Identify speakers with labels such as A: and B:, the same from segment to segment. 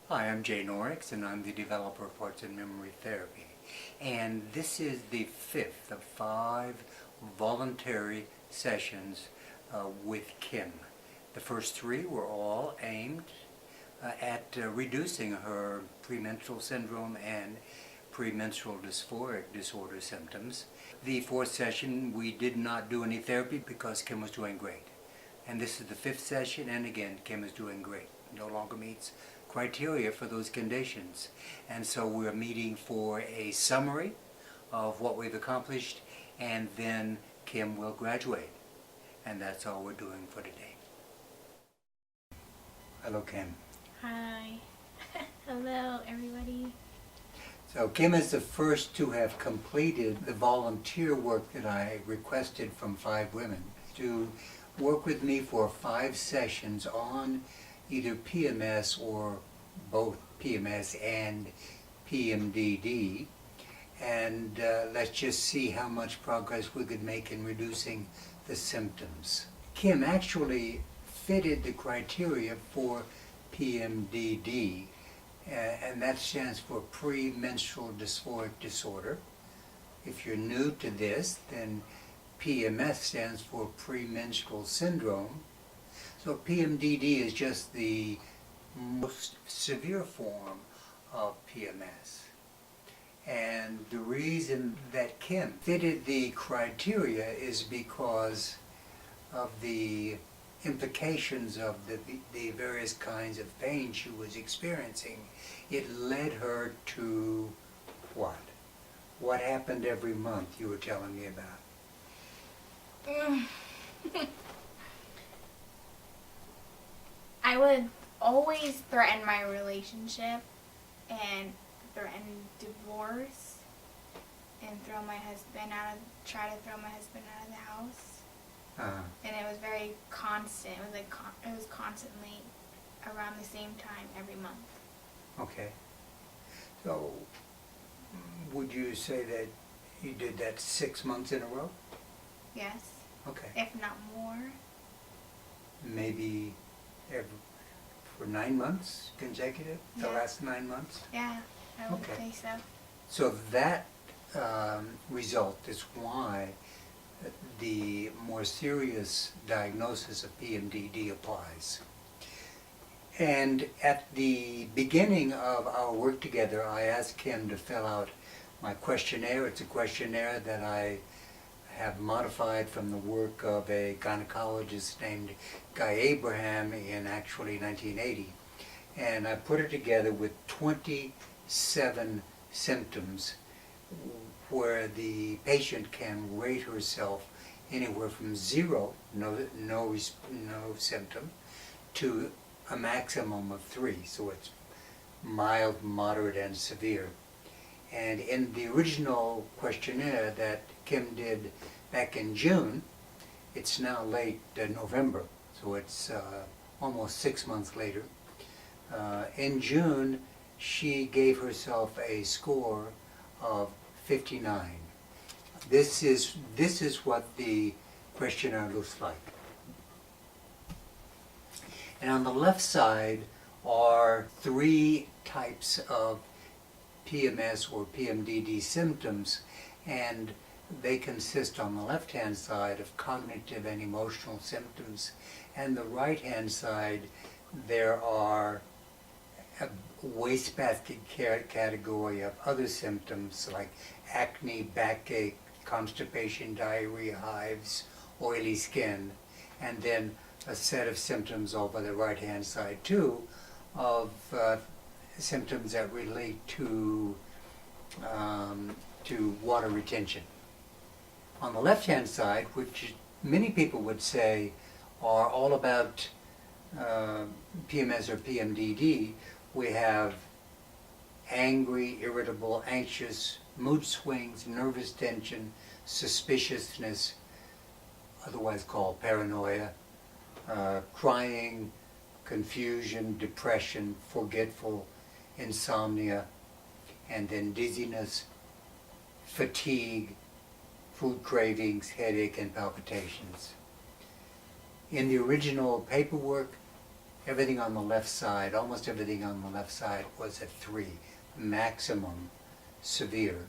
A: Hi, I'm Jay Norix, and I'm the developer of Parts and Memory Therapy. And this is the fifth of 5 voluntary sessions with Kim. The first 3 were all aimed at reducing her premenstrual syndrome and premenstrual dysphoric disorder symptoms. The 4th session, we did not do any therapy because Kim was doing great. And this is the 5th session, and again, Kim is doing great. No longer meets criteria for those conditions. And so we're meeting for a summary of what we've accomplished, and then Kim will graduate. And that's all we're doing for today. Hello, Kim.
B: Hi. Hello, everybody.
A: So Kim is the first to have completed the volunteer work that I requested from 5 women to work with me for 5 sessions on either PMS or both PMS and PMDD, and let's just see how much progress we could make in reducing the symptoms. Kim actually fitted the criteria for PMDD, and that stands for premenstrual dysphoric disorder. If you're new to this, then PMS stands for premenstrual syndrome. So PMDD is just the most severe form of PMS. And the reason that Kim fitted the criteria is because of the implications of the various kinds of pain she was experiencing. It led her to what? What happened every month you were telling me about?
B: I would always threaten my relationship and threaten divorce and try to throw my husband out of the house. And it was very constant. It was constantly around the same time every month.
A: Okay. So would you say that you did that 6 months in a row?
B: Yes.
A: Okay.
B: If not more.
A: Maybe for 9 months consecutive? The
B: Yeah.
A: last 9 months?
B: Yeah, I would
A: Okay.
B: say so.
A: So that result is why the more serious diagnosis of PMDD applies. And at the beginning of our work together, I asked Kim to fill out my questionnaire. It's a questionnaire that I have modified from the work of a gynecologist named Guy Abraham in actually 1980. And I put it together with 27 symptoms where the patient can rate herself anywhere from 0, no symptom, to a maximum of 3. So it's mild, moderate, and severe. And in the original questionnaire that Kim did back in June, it's now late November, so it's almost 6 months later. In June, she gave herself a score of 59. This is what the questionnaire looks like. And on the left side are 3 types of PMS or PMDD symptoms, and they consist on the left-hand side of cognitive and emotional symptoms, and the right-hand side there are a wastebasket category of other symptoms like acne, backache, constipation, diarrhea, hives, oily skin, and then a set of symptoms over the right-hand side too of symptoms that relate to water retention. On the left-hand side, which many people would say are all about PMS or PMDD, we have angry, irritable, anxious, mood swings, nervous tension, suspiciousness, otherwise called paranoia, crying, confusion, depression, forgetful, insomnia, and then dizziness, fatigue, food cravings, headache, and palpitations. In the original paperwork, everything on the left side, almost everything on the left side was a 3, maximum severe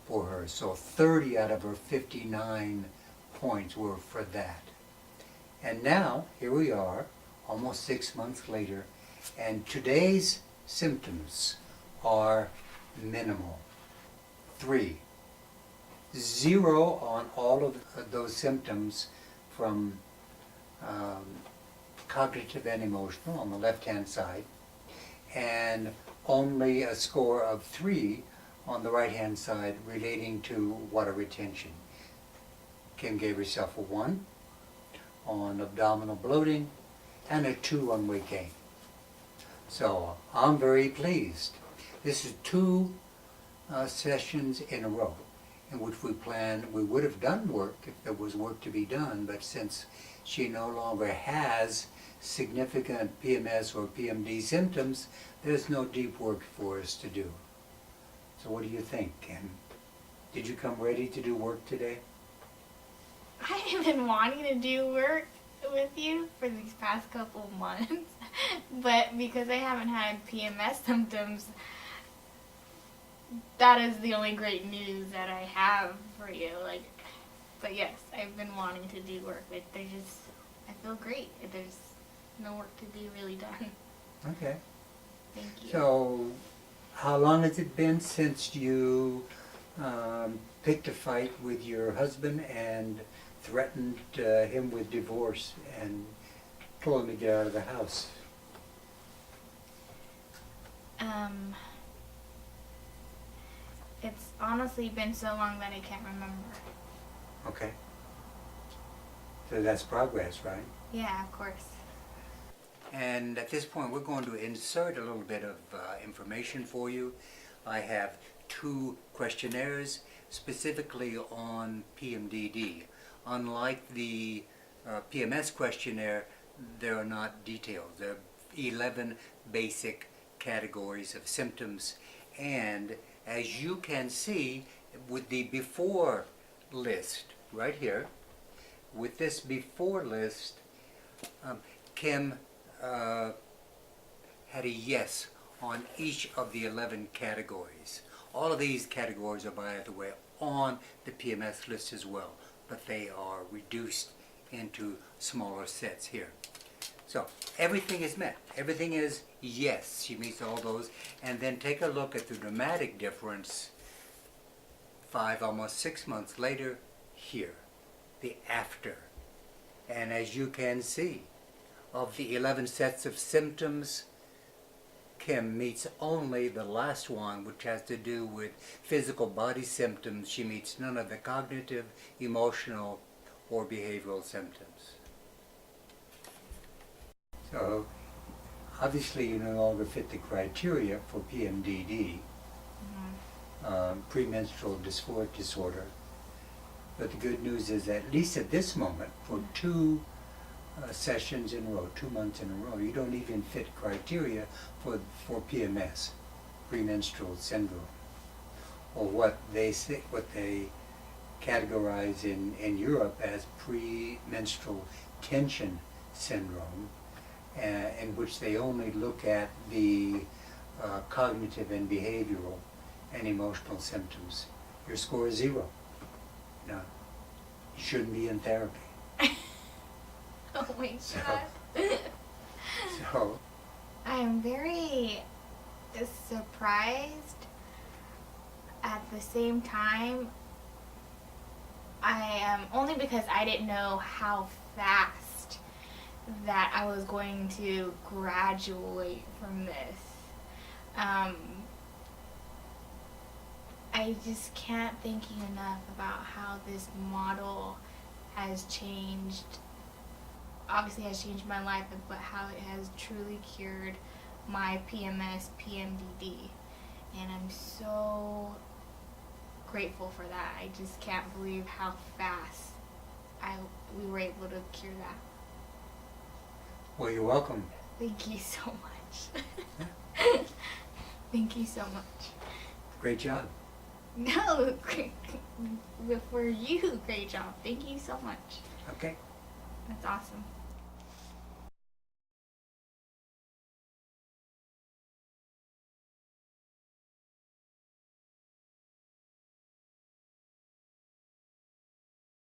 A: for her. So 30 out of her 59 points were for that. And now, here we are, almost 6 months later, and today's symptoms are minimal. 3. 0 on all of those symptoms from cognitive and emotional on the left-hand side, and only a score of 3 on the right-hand side relating to water retention. Kim gave herself a 1 on abdominal bloating and a 2 on weight gain. So I'm very pleased. This is 2 sessions in a row in which we would have done work if there was work to be done, but since she no longer has significant PMS or PMD symptoms, there's no deep work for us to do. So what do you think, Kim? Did you come ready to do work today?
B: I have been wanting to do work with you for these past couple of months, but because I haven't had PMS symptoms, that is the only great news that I have for you. But yes, I've been wanting to do work, but I feel great. There's no work to be really done.
A: Okay.
B: Thank you.
A: So, how long has it been since you picked a fight with your husband and threatened him with divorce and told him to get out of the house?
B: It's honestly been so long that I can't remember.
A: Okay. So that's progress, right?
B: Yeah, of course.
A: And at this point, we're going to insert a little bit of information for you. I have 2 questionnaires specifically on PMDD. Unlike the PMS questionnaire, there are not details. There are 11 basic categories of symptoms. And as you can see, with the before list right here, with this before list, Kim had a yes on each of the 11 categories. All of these categories are, by the way, on the PMS list as well, but they are reduced into smaller sets here. So everything is met. Everything is yes. She meets all those. And then take a look at the dramatic difference 5, almost 6 months later here, the after. And as you can see, of the 11 sets of symptoms, Kim meets only the last one, which has to do with physical body symptoms. She meets none of the cognitive, emotional, or behavioral symptoms. So, obviously you no longer fit the criteria for PMDD, premenstrual dysphoric disorder. But the good news is that at least at this moment, for 2 sessions in a row, 2 months in a row, you don't even fit criteria for PMS, premenstrual syndrome, or what they categorize in Europe as premenstrual tension syndrome, in which they only look at the cognitive and behavioral and emotional symptoms. Your score is 0. No, you shouldn't be in therapy.
B: Oh my God.
A: So,
B: I'm very surprised. At the same time, I am, only because I didn't know how fast that I was going to graduate from this. I just can't thank you enough about how this model has changed, obviously has changed my life, but how it has truly cured my PMS, PMDD. And I'm so grateful for that. I just can't believe how fast we were able to cure that.
A: well, you're welcome.
B: Thank you so much. Thank you so much.
A: Great job.
B: No, for you, great job. Thank you so much.
A: Okay.
B: That's awesome.